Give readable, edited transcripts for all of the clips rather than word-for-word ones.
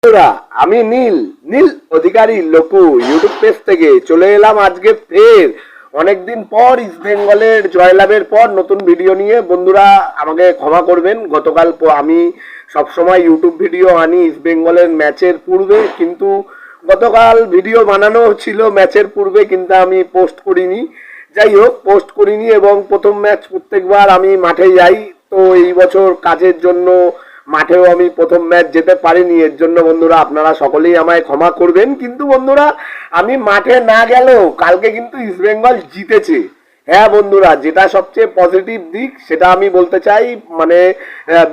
বন্ধুরা, আমি নীল নীল অধিকারী লোকু YouTube page থেকে চলে এলাম আজকে ফের অনেকদিন পর ইস্ট বেঙ্গলের জয়লাভের পর নতুন ভিডিও নিয়ে। বন্ধুরা আমাকে ক্ষমা করবেন, গতকাল আমি সবসময় ইউটিউব ভিডিও আনি ইস্ট বেঙ্গলের ম্যাচের পূর্বে, কিন্তু গতকাল ভিডিও বানানো ছিল ম্যাচের পূর্বে কিন্তু আমি পোস্ট করিনি। যাই হোক, পোস্ট করিনি এবং প্রথম ম্যাচ প্রত্যেকবার আমি মাঠে যাই, তো এই বছর কাজের জন্য মাঠেও আমি প্রথম ম্যাচ যেতে পারিনি। এর জন্য বন্ধুরা আপনারা সকলেই আমায় ক্ষমা করবেন। কিন্তু বন্ধুরা আমি মাঠে না গেলেও কালকে কিন্তু ইস্ট বেঙ্গল জিতেছে। হ্যাঁ বন্ধুরা, যেটা সবচেয়ে পজিটিভ দিক সেটা আমি বলতে চাই, মানে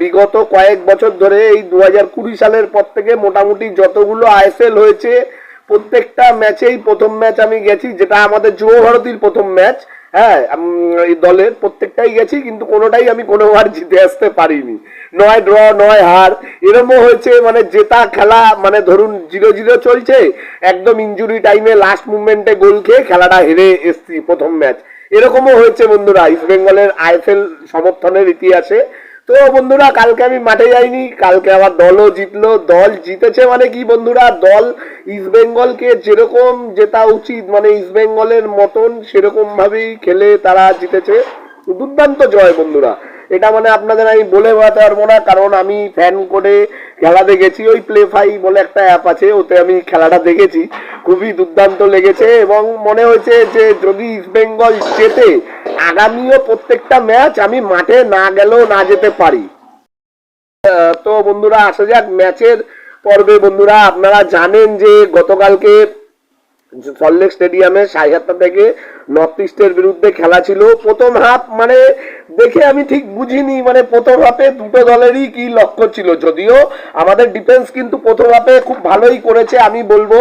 বিগত কয়েক বছর ধরে এই 2020 সালের পর থেকে মোটামুটি যতগুলো আইএসএল হয়েছে প্রত্যেকটা ম্যাচেই প্রথম ম্যাচ আমি গেছি, যেটা আমাদের যুব ভারতীর প্রথম ম্যাচ। হ্যাঁ, এই দলের প্রত্যেকটাই গেছি, কিন্তু কোনোটাই আমি কোনোবার জিতে আসতে পারিনি। নয় ড্র নয় হার এরকমও হয়েছে, মানে জেতা খেলা, মানে ধরুন 0-0 চলছে, একদম ইনজুরি টাইমে লাস্ট মুভমেন্টে গোল খেয়ে খেলাটা হেরে এসছি প্রথম ম্যাচ। এরকমও হয়েছে বন্ধুরা ইস্ট বেঙ্গলের আইএসএল সমর্থনের ইতিহাসে। তো বন্ধুরা কালকে আমি মাঠে যাইনি, কালকে আমার দলও জিতলো। দল জিতেছে মানে কি বন্ধুরা, দল ইস্ট বেঙ্গলকে যেরকম জেতা উচিত, মানে ইস্ট বেঙ্গলের মতন সেরকম ভাবেই খেলে তারা জিতেছে। দুর্দান্ত জয় বন্ধুরা, এটা মানে আপনাদের আমি বলে বোঝাতে পারবো না, কারণ আমি ফ্যান করে খেলা দেখেছি। ওই প্লে ফাই বলে একটা অ্যাপ আছে, ওতে আমি খেলাটা দেখেছি, খুবই দুর্দান্ত লেগেছে এবং মনে হয়েছে যে যদি ইস্ট বেঙ্গল জেতে আগামীও প্রত্যেকটা ম্যাচ আমি মাঠে না গেলেও না যেতে পারি। তো বন্ধুরা আসা যাক ম্যাচের পর্বে। বন্ধুরা আপনারা জানেন যে গতকালকে সল্টলেক স্টেডিয়ামে 7:30 থেকে নর্থ ইস্টের বিরুদ্ধে খেলা ছিল। প্রথম হাফ মানে দেখে আমি ঠিক বুঝিনি, মানে প্রথম হাফে দুটো দলেরই কি লক্ষ্য ছিল। যদিও আমাদের ডিফেন্স কিন্তু প্রথম হাফে খুব ভালোই করেছে, আমি বলবো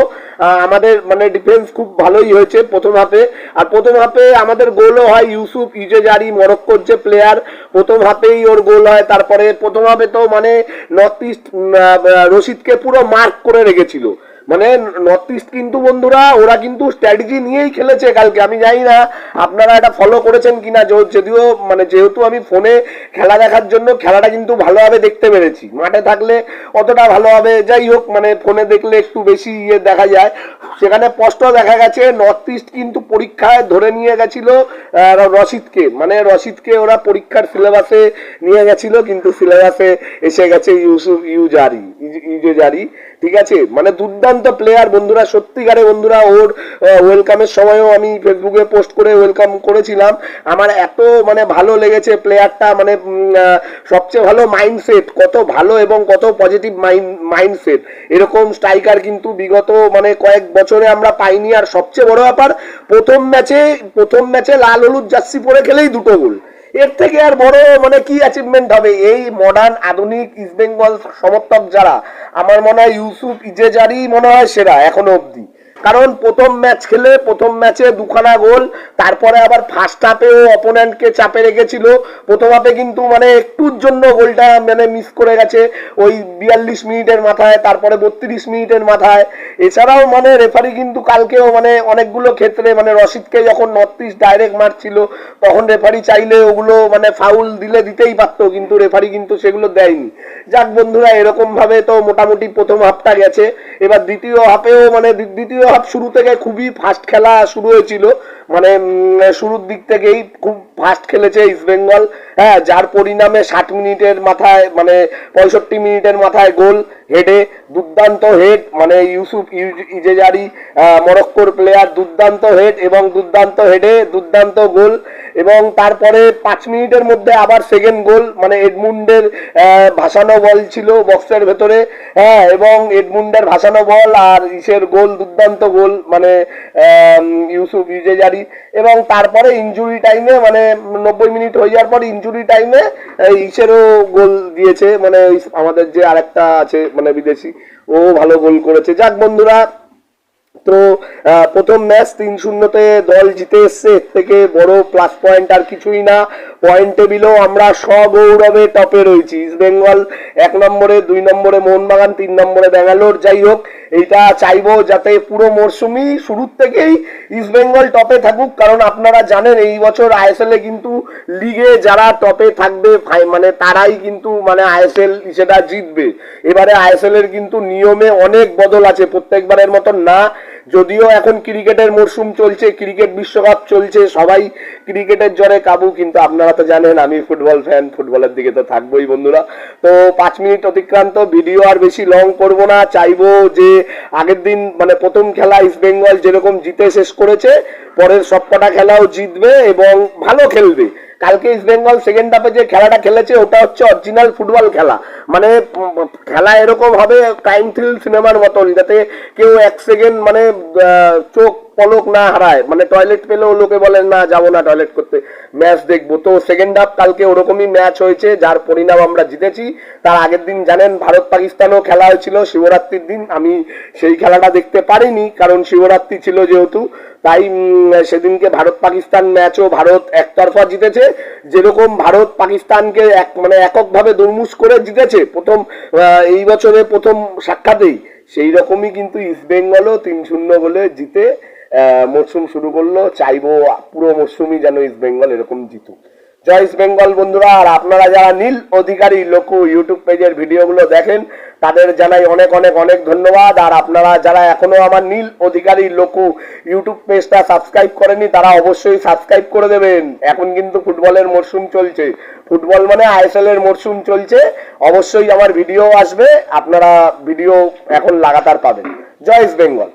আমাদের মানে ডিফেন্স খুব ভালোই হয়েছে প্রথম হাফে। আর প্রথম হাফে আমাদের গোলও হয়, ইউসুফ ইজেজারি মরক্কোর যে প্লেয়ার, প্রথম হাফেই ওর গোল হয়। তারপরে প্রথম হাফে তো মানে নর্থ ইস্ট রশিদকে পুরো মার্ক করে রেখেছিল। মানে নর্থ ইস্ট কিন্তু বন্ধুরা ওরা কিন্তু স্ট্র্যাটেজি নিয়েই খেলেছে কালকে। আমি জানি না আপনারা এটা ফলো করেছেন কিনা, যদিও মানে যেহেতু আমি ফোনে খেলা দেখার জন্য খেলাটা কিন্তু ভালোভাবে দেখতে পেরেছি, মাঠে থাকলে অতটা ভালোভাবে, যাই হোক মানে ফোনে দেখলে একটু বেশি দেখা যায়। সেখানে স্পষ্ট দেখা গেছে নর্থ ইস্ট কিন্তু পরীক্ষায় ধরে নিয়ে গেছিল রশিদকে, মানে রশিদকে ওরা পরীক্ষার সিলেবাসে নিয়ে গেছিল, কিন্তু সিলেবাসে এসে গেছে ইউসুফ ইউজেজারি। ঠিক আছে, মানে দুর্দান্ত প্লেয়ার বন্ধুরা, সত্যিকারে বন্ধুরা। ওর ওয়েলকামের সময়ও আমি ফেসবুকে পোস্ট করে ওয়েলকাম করেছিলাম। আমার এত মানে ভালো লেগেছে প্লেয়ারটা, মানে সবচেয়ে ভালো মাইন্ডসেট, কত ভালো এবং কত পজিটিভ মাইন্ডসেট। এরকম স্ট্রাইকার কিন্তু বিগত মানে কয়েক বছরে আমরা পাইনি। আর সবচেয়ে বড় ব্যাপার, প্রথম ম্যাচে লাল হলুদ জার্সি পরে খেলেই দুটো গোল। এর থেকে আর বড় মানে কি অ্যাচিভমেন্ট হবে? এই মডার্ন আধুনিক ইস্ট বেঙ্গল সমর্থক যারা, আমার মনে হয় ইউসুফ ইজেজারি মনে হয় সেরা এখনো অবধি। কারণ প্রথম ম্যাচ খেলে প্রথম ম্যাচে দুখানা গোল, তারপরে আবার ফার্স্ট হাফেও অপোনেন্টকে চাপে রেখেছিল। প্রথম হাফে কিন্তু মানে একটুর জন্য গোলটা মানে মিস করে গেছে ওই 42 মিনিটের মাথায়, তারপরে 32 মিনিটের মাথায়। এছাড়াও মানে রেফারি কিন্তু কালকেও মানে অনেকগুলো ক্ষেত্রে, মানে রশিদকে যখন নর্থ ইস্ট ডাইরেক্ট মারছিল তখন রেফারি চাইলে ওগুলো মানে ফাউল দিতেই পারতো, কিন্তু রেফারি কিন্তু সেগুলো দেয়নি। যাক বন্ধুরা, এরকম ভাবে তো মোটামুটি প্রথম হাফটা গেছে। এবার দ্বিতীয় হাফেও মানে দ্বিতীয় হাফ শুরু থেকে খুবই ফাস্ট খেলা শুরু হয়েছিল, মানে শুরুর দিক থেকেই খুব ফাস্ট খেলেছে ইস্ট বেঙ্গল। হ্যাঁ, যার পরিণামে 60 মিনিটের মাথায় মানে 65 মিনিটের মাথায় গোল হেডে, দুর্দান্ত হেড, মানে ইউসুফ ইজেজারি মরক্কোর প্লেয়ার, দুর্দান্ত হেড এবং দুর্দান্ত হেডে দুর্দান্ত গোল। এবং তারপরে 5 মিনিটের মধ্যে আবার সেকেন্ড গোল, মানে এডমুন্ডের ভাসানো বল ছিল বক্সের ভেতরে। হ্যাঁ, এবং এডমুন্ডের ভাসানো বল আর ইসের গোল, দুর্দান্ত গোল, মানে ইউসুফ ইজেজারি। এবং তারপরে ইনজুরি টাইমে মানে 90 মিনিট হয়ে যাওয়ার পর ইনজুরি টাইমে ইসেরও গোল দিয়েছে, মানে আমাদের যে আরেকটা আছে মানে বিদেশি, ও ভালো গোল করেছে। যাক বন্ধুরা, তো প্রথম ম্যাচ 3-0-তে দল জিতে এসছে, এর থেকে বড় প্লাস পয়েন্ট আর কিছুই না। পয়েন্ট টেবিলেও আমরা সগৌরবে টপে রয়েছি। ইস্ট বেঙ্গল 1 নম্বরে, 2 নম্বরে মোহনবাগান, 3 নম্বরে ব্যাঙ্গালোর। যাই হোক, এইটা চাইবো যাতে পুরো মরশুমই শুরুর থেকেই ইস্ট বেঙ্গল টপে থাকুক, কারণ আপনারা জানেন এই বছর আইএসএল এ কিন্তু লিগে যারা টপে থাকবে মানে তারাই কিন্তু মানে আইএসএল সেটা জিতবে। এবারে আইএসএল এর কিন্তু নিয়মে অনেক বদল আছে, প্রত্যেকবারের মতন না। যদিও এখন ক্রিকেটের মরশুম চলছে, ক্রিকেট বিশ্বকাপ চলছে, সবাই ক্রিকেটের জ্বরে কাবু, কিন্তু আপনারা তো জানেন আমি ফুটবল ফ্যান, ফুটবলের দিকে তো থাকবোই বন্ধুরা। তো 5 মিনিট অতিক্রান্ত, ভিডিও আর বেশি লং করব না। চাইবো যে আগের দিন মানে প্রথম খেলা ইস্ট বেঙ্গল যেরকম জিতে শেষ করেছে, পরের সবকটা খেলাও জিতবে এবং ভালো খেলবে। কালকে ইস্ট বেঙ্গল সেকেন্ড হাফে যে খেলাটা খেলেছে ওটা হচ্ছে অরিজিনাল ফুটবল খেলা, মানে খেলা এরকম হবে ক্রাইম থ্রিল সিনেমার মতন, যাতে কেউ 1 সেকেন্ড মানে চোখ পলক না হারায়, মানে টয়লেট পেলেও লোকে বলেন না যাবো না টয়লেট করতে, ম্যাচ দেখবো। তো সেকেন্ড হাফ কালকে ওরকমই ম্যাচ হয়েছে, যার পরিণাম আমরা জিতেছি। তার আগের দিন জানেন ভারত পাকিস্তানও খেলা হয়েছিল শিবরাত্রির দিন, আমি সেই খেলাটা দেখতে পারিনি কারণ শিবরাত্রি ছিল যেহেতু, তাই সেদিনকে ভারত পাকিস্তান ম্যাচও ভারত একতরফা জিতেছে। যেরকম ভারত পাকিস্তানকে মানে এককভাবে দুর্মুষ করে জিতেছে প্রথম এই বছরে প্রথম সাক্ষাতেই, সেই রকমই কিন্তু ইস্ট বেঙ্গলও 3-0 বলে জিতে মরশুম শুরু করলো। চাইবো পুরো মরশুমই যেন ইস্ট বেঙ্গল এরকম জিতুক। জয় ইস্ট বেঙ্গল বন্ধুরা। আর আপনারা যারা নীল অধিকারী লোকু ইউটিউব পেজের ভিডিওগুলো দেখেন তাদের জানাই অনেক অনেক অনেক ধন্যবাদ। আর আপনারা যারা এখনো আমার নীল অধিকারী লোকু ইউটিউব পেজটা সাবস্ক্রাইব করেনি তারা অবশ্যই সাবস্ক্রাইব করে দেবেন। এখন কিন্তু ফুটবলের মরশুম চলছে, ফুটবল মানে আইএসএল এর মরশুম চলছে, অবশ্যই আমার ভিডিও আসবে, আপনারা ভিডিও এখন লাগাতার পাবেন। জয় ইস্ট বেঙ্গল।